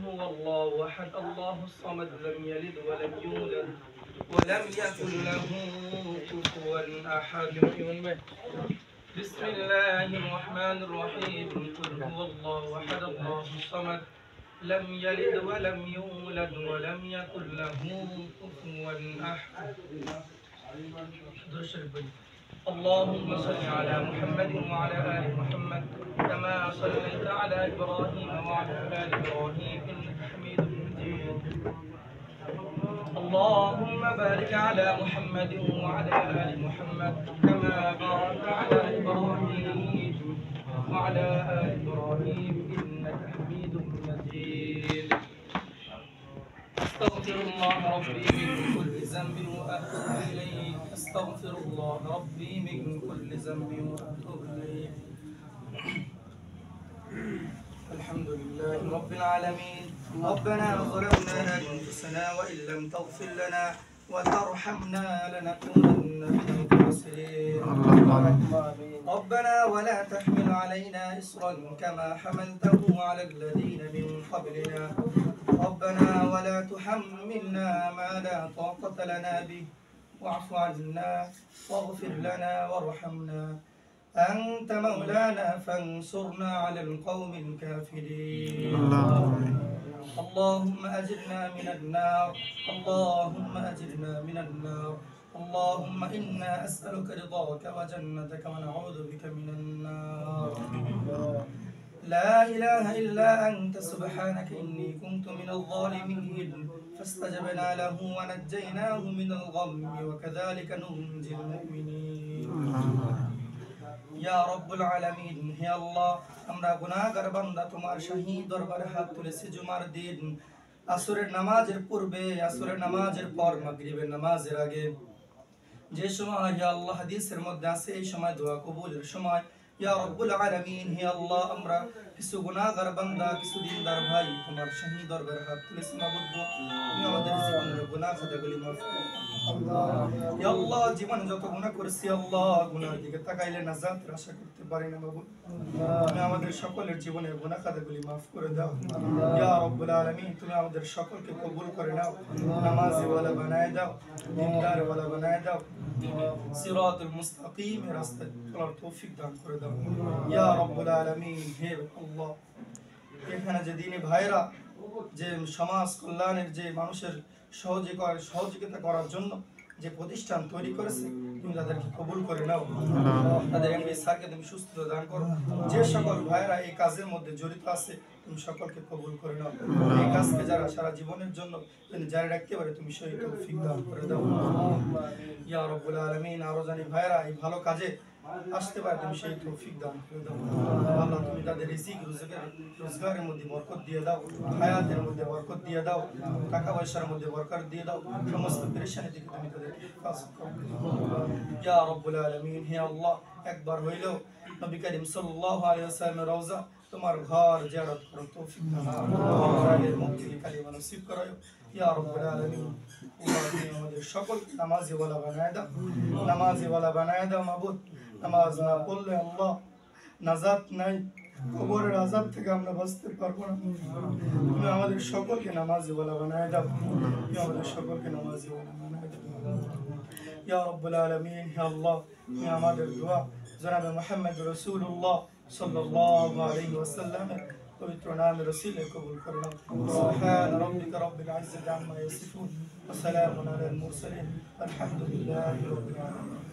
هو الله أحد الله الصمد لم يلد ولم يولد ولم يكن له كفوا أحد. بسم الله الرحمن الرحيم. قل هو الله أحد الله الصمد لم يلد ولم يولد ولم يكن له كفوا أحد. اللهم صل على محمد وعلى آل محمد كما صليت على إبراهيم وعلى آل إبراهيم إنك حميد مجيد. اللهم بارك على محمد وعلى آل محمد كما باركت على إبراهيم وعلى آل إبراهيم إنك حميد مجيد. أستغفر الله ربي من كل ذنب وأتوب إليه. أستغفر الله ربي من كل ذنب وأتوب إليه. الحمد لله رب العالمين. ربنا ظلمنا أنفسنا وإن لم تغفر لنا وترحمنا لنكونن من الخاسرين. ربنا ولا تحمل علينا إصرا كما حملته على الذين من قبلنا. ربنا ولا تحملنا ما لا طاقة لنا به واعف عنا واغفر لنا وارحمنا أنت مولانا فانصرنا على القوم الكافرين. اللهم أجرنا من النار. اللهم أجرنا من النار. اللهم إنا أسألك رضاك وجنتك ونعوذ بك من النار. لا إله إلا أنت سبحانك إني كنت من الظالمين. فاستجبنا له ونجيناه من الغم وكذلك ننجي المؤمنين. ইয়া রব্বুল আলামিন, হে আল্লাহ, আমরা গুনাহগার বান্দা তোমার শাহী দরবারে হাত তুলেছি জুমার দিন, আসরের নামাজের পূর্বে, আসরের নামাজের পর, মাগরিবের নামাজের আগে, যে সময় হে আল্লাহ হাদিসের মধ্যে আছে এই সময় দোয়া কবুলের সময়। ইয়া রব্বুল আলামিন, হে আল্লাহ, আমরা কিছু গুনাহগার বান্দা, কিছু দিনদার ভাই তোমার শাহী দরবারে হাত তুলেছি। মাবুদ, তুমি আমাদের জীবনের গুনাহ খাতাগুলি মাফ করো। ইয়া আল্লাহ, জীবনে যত গুনাহ করেছি আল্লাহ, গুনাহের দিকে তাকাইলে নাজাতের আশা করতে পারি না মাবুদ। তুমি আমাদের সকলের জীবনের গুনাহ খাতাগুলি মাফ করে দাও। ইয়া রব্বুল আলামিন, তুমি আমাদের সকলকে কবুল করে নাও, নামাজি ওয়ালা বানায় দাও, দিনদার ওয়ালা বানায় দাও, সিরাতুল মুস্তাকিম রাস্তায় চলার তৌফিক দান করে দাও। ইয়া রব্বুল আলামিন, হে আল্লাহ, এখানে যে দিনী ভাইরা যে সমাজ কল্যাণের যে মানুষের সহযোগিতা করার জন্য যে প্রতিষ্ঠান তৈরি করেছে, তুমি তাদেরকে কবুল করে নাও। তাদের এমনি স্যারকে তুমি সুস্থতা দান করো। যে সকল ভাইরা এই কাজের মধ্যে জড়িত আছে তুমি সকলকে কবুল করে নাও। এই কাজকে যারা সারা জীবনের জন্য জারি রাখতে পারে তুমি সেই তৌফিক দান করে দাও। ইয়া রব্বুল আলামিন, আরো জানি ভাইরা এই ভালো কাজে আসতে পারে তুমি সেই তৌফিক দান করে দাও। আল্লাহ, তুমি তাদের রিজিক রোজগারের মধ্যে বরকত দিয়ে দাও, হায়াতের মধ্যে বরকত দিয়ে দাও, টাকা পয়সার মধ্যে বরকত দিয়ে দাও, সমস্ত পেরেশানি থেকে তুমি তাদেরকে হেফাজত করো। ইয়া রব্বুল আলামিন, হে আল্লাহ, একবার হইলেও নবী করিম সাল্লাল্লাহু আলাইহি ওয়াসাল্লামের রওজা তোমার ঘর জিয়ারত করার তৌফিক দাও। আমাদের মুক্তি কালিমা নসিব করো। ইয়া রব্বুল আলামিন, আল্লাহ, আমাদের সকলকে নামাজি ওয়ালা বানায় দাও, নামাজি ওয়ালা বানায় দাও মাবুদ। নামাজ না পড়লে আল্লাহ নাজাত নাই, কবরের আযাব থেকে আমরা বাঁচতে পারবো না। তুমি আমাদের সকলকে নামাজি ওয়ালা বানায় দাও, তুমি আমাদের সকলকে নামাজি ওয়ালা বানায় দাও। ইয়া রব্বুল আলামিন, হে আল্লাহ, তুমি আমাদের দোয়া জনাবে মুহাম্মদ রাসূলুল্লাহ সাল্লাল্লাহু আলাইহি ওয়াসাল্লামের পবিত্র নামে রসিলে কবুল করে নাও। সুবহান রাব্বিকা রাব্বিল ইজ্জাতি আম্মা ইয়াসিফুন ওয়া সালামুন আলাল মুরসালিন আলহামদুলিল্লাহি রাব্বিল আলামিন।